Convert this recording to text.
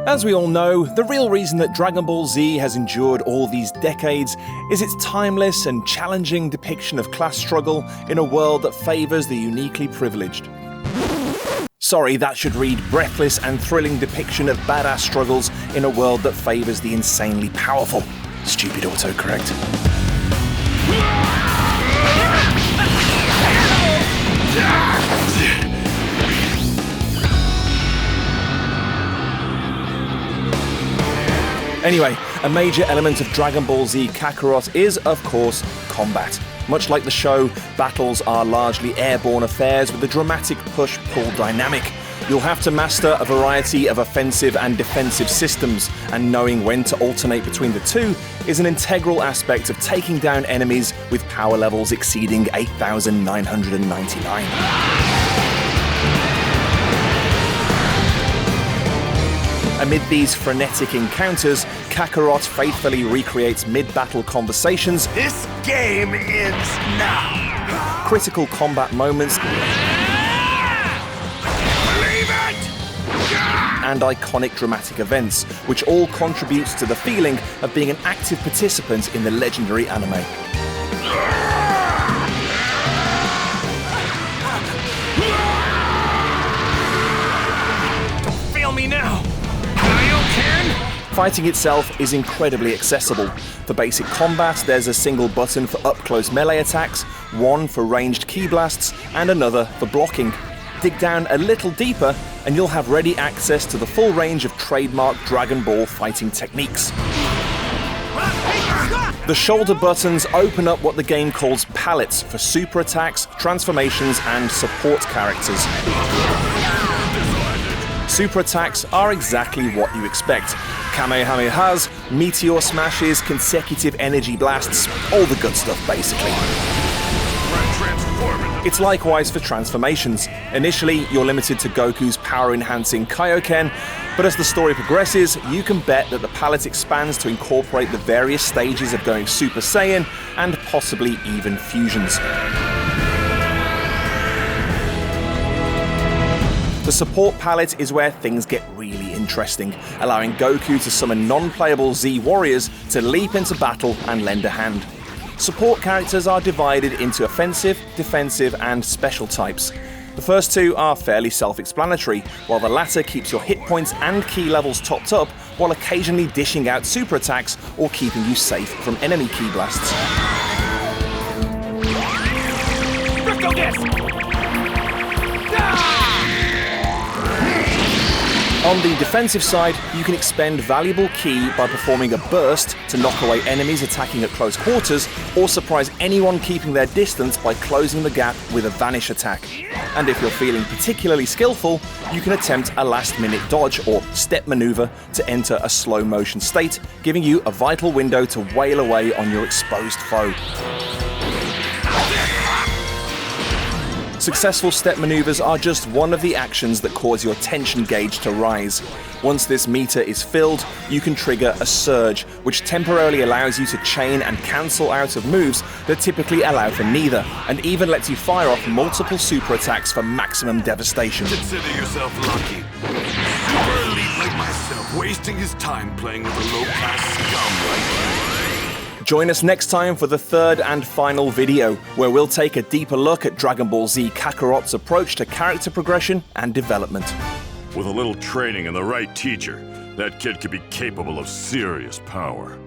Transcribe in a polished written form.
As we all know, the real reason that Dragon Ball Z has endured all these decades is its timeless and challenging depiction of class struggle in a world that favours the uniquely privileged. Sorry, that should read breathless and thrilling depiction of badass struggles in a world that favours the insanely powerful. Stupid autocorrect. Anyway, a major element of Dragon Ball Z Kakarot is, of course, combat. Much like the show, battles are largely airborne affairs with a dramatic push-pull dynamic. You'll have to master a variety of offensive and defensive systems, and knowing when to alternate between the two is an integral aspect of taking down enemies with power levels exceeding 8,999. Amid these frenetic encounters, Kakarot faithfully recreates mid-battle conversations, "This game ends now!" critical combat moments, Believe it! and iconic dramatic events, which all contributes to the feeling of being an active participant in the legendary anime. Don't fail me now! Fighting itself is incredibly accessible. For basic combat, there's a single button for up-close melee attacks, one for ranged ki blasts, and another for blocking. Dig down a little deeper, and you'll have ready access to the full range of trademark Dragon Ball fighting techniques. The shoulder buttons open up what the game calls palettes for super attacks, transformations, and support characters. Super attacks are exactly what you expect. Kamehamehas, meteor smashes, consecutive energy blasts, all the good stuff basically. It's likewise for transformations. Initially, you're limited to Goku's power-enhancing Kaioken, but as the story progresses, you can bet that the palette expands to incorporate the various stages of going Super Saiyan, and possibly even fusions. The support palette is where things get really interesting, allowing Goku to summon non-playable Z warriors to leap into battle and lend a hand. Support characters are divided into offensive, defensive, and special types. The first two are fairly self-explanatory, while the latter keeps your hit points and ki levels topped up, while occasionally dishing out super attacks or keeping you safe from enemy ki blasts. Crypto disc! On the defensive side, you can expend valuable ki by performing a burst to knock away enemies attacking at close quarters, or surprise anyone keeping their distance by closing the gap with a vanish attack. And if you're feeling particularly skillful, you can attempt a last-minute dodge or step maneuver to enter a slow-motion state, giving you a vital window to wail away on your exposed foe. Successful step maneuvers are just one of the actions that cause your tension gauge to rise. Once this meter is filled, you can trigger a surge, which temporarily allows you to chain and cancel out of moves that typically allow for neither, and even lets you fire off multiple super attacks for maximum devastation. Consider yourself lucky. Super elite like myself, wasting his time playing with a low-class scum like you. Join us next time for the third and final video, where we'll take a deeper look at Dragon Ball Z Kakarot's approach to character progression and development. With a little training and the right teacher, that kid could be capable of serious power.